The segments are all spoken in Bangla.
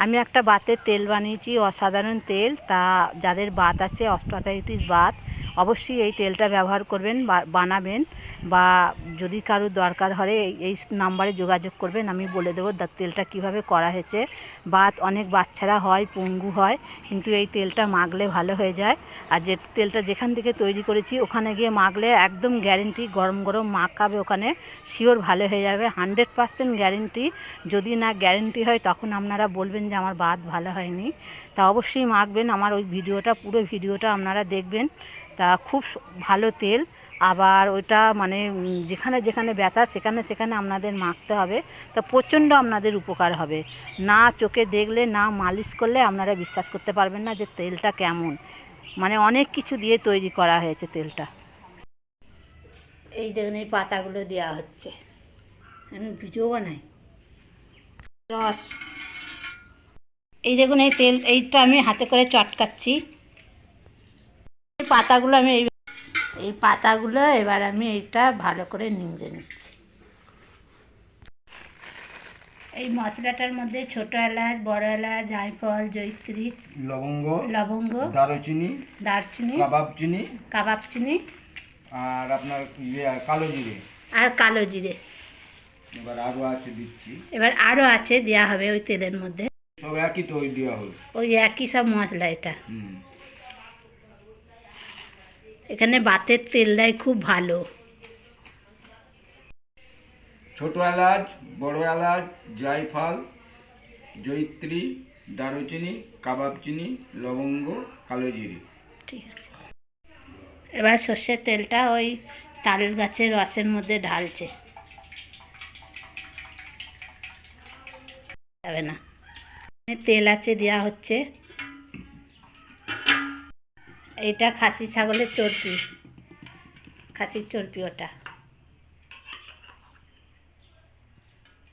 আমি একটা বাতের তেল বানিয়েছি, অসাধারণ তেল। তা যাদের বাত আছে, অস্টিওআর্থ্রাইটিস বাত, অবশ্যই এই তেলটা ব্যবহার করবেন বা বানাবেন। বা যদি কারোর দরকার হয় এই নাম্বারে যোগাযোগ করবেন, আমি বলে দেবো তেলটা কিভাবে করা হয়েছে। বাত অনেক বাচ্চারা হয়, পঙ্গু হয়, কিন্তু এই তেলটা মাখলে ভালো হয়ে যায়। আর যে তেলটা যেখান থেকে তৈরি করেছি ওখানে গিয়ে মাখলে একদম গ্যারেন্টি, গরম গরম মাখাবে ওখানে, শিওর ভালো হয়ে যাবে, 100% গ্যারেন্টি। যদি না গ্যারেন্টি হয় তখন আপনারা বলবেন যে আমার বাত ভালো হয়নি। তা অবশ্যই মাখবেন। আমার ওই ভিডিওটা, পুরো ভিডিওটা আপনারা দেখবেন। তা খুব ভালো তেল। আবার ওইটা মানে যেখানে যেখানে ব্যথা সেখানে সেখানে আপনাদের মাখতে হবে। তা প্রচণ্ড আপনাদের উপকার হবে। না চোখে দেখলে, না মালিশ করলে আপনারা বিশ্বাস করতে পারবেন না যে তেলটা কেমন। মানে অনেক কিছু দিয়ে তৈরি করা হয়েছে তেলটা। এই দেখুন, এই পাতাগুলো দেওয়া হচ্ছে, আমি ভিডিও বানাই। রস, এই দেখুন, এই তেল, এইটা আমি হাতে করে চটকাচ্ছি। এই পাতাগুলো আমি এই পাতাগুলো এবার আমি এইটা ভালো করে নিংড়ে নিচ্ছি। এই মশলাটার মধ্যে ছোটো এলাচ, বড় এলাচ, জায়ফল, জয়িত্রী, লবঙ্গ, দারচিনি, কাবাব চিনি আর আপনার কালো জিরে। এবার আরও আছে দেওয়া হবে ওই তেলের মধ্যে। সব একই তো দেওয়া হবে, ওই একই সব মশলা। এটা এখানে বাতের তেল দেয়, খুব ভালো। ছোট এলাচ, বড় এলাচ, জায়ফল, জয়িত্রী, দারুচিনি, কাবাব চিনি, লবঙ্গ, কালো জিরে। ঠিক আছে। এবার সর্ষের তেলটা ওই তাল গাছের রসের মধ্যে ঢালছে। যাবে না, তেল আছে দেওয়া হচ্ছে। এইটা খাসি ছাগলের চর্বি, খাসির চর্বি ওটা।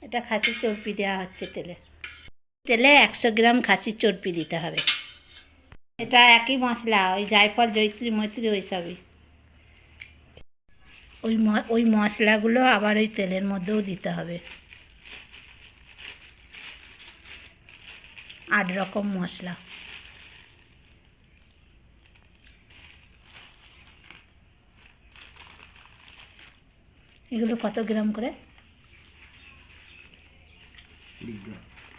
এটা খাসির চর্বি দেওয়া হচ্ছে তেলে। 100 গ্রাম খাসির চর্বি দিতে হবে। এটা একই মশলা, ওই জায়ফল, জয়িত্রী, মৈত্রী, ওই সবই। ওই মশলাগুলো আবার ওই তেলের মধ্যেও দিতে হবে। 8 রকম মশলা। এগুলো কত গ্রাম করে?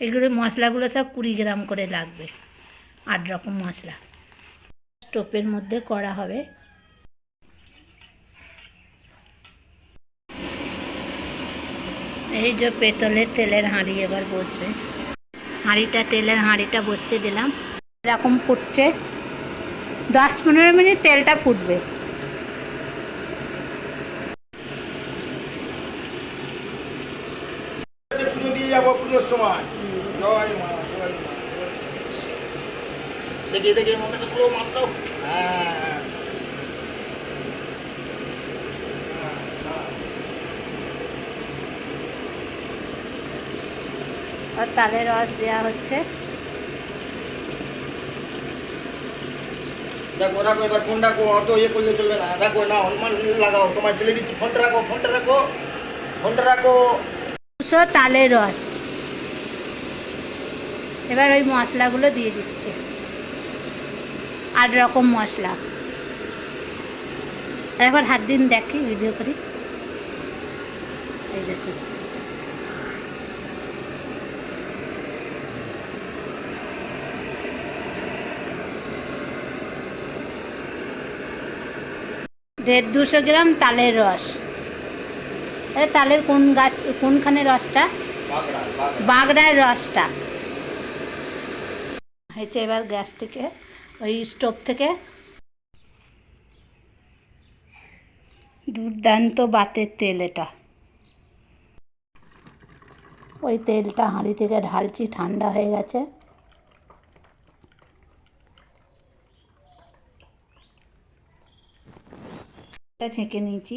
এগুলো মশলাগুলো সব 20 গ্রাম করে লাগবে। 8 রকম মশলা। স্টোভের মধ্যে করা হবে। এই যে পেতলের তেলের হাঁড়ি এবার বসবে। তেলের হাঁড়িটা বসিয়ে দিলাম। এরকম ফুটছে, 10-15 মিনিট তেলটা ফুটবে। পুজোর সময় দেখে মনে পুরো মাত্র। আর তালের রস দেওয়া হচ্ছে। দেখো এবার ফোন রাখো, অত ইয়ে করলে চলবে না। দেখো না, হনুমান লাগাও, তোমার চলে দিচ্ছি। ফোনটা রাখো। তালের রস। এবার ওই মশলাগুলো দিয়ে দিচ্ছে, 8 রকম মশলা। একবার হাত দিন, দেখি, ভিডিও করি। এই দেখুন, দেড় 200 গ্রাম তালের রস। তালের কোন গাছ, কোনখানে রসটা? বাগড়ার রসটা হয়েছে। এবার গ্যাস থেকে, ওই স্টোভ থেকে দুর্দান্ত বাতের তেল এটা। ওই তেলটা হাঁড়ি থেকে ঢালছি, ঠান্ডা হয়ে গেছে। এটা ছেঁকে নিয়েছি।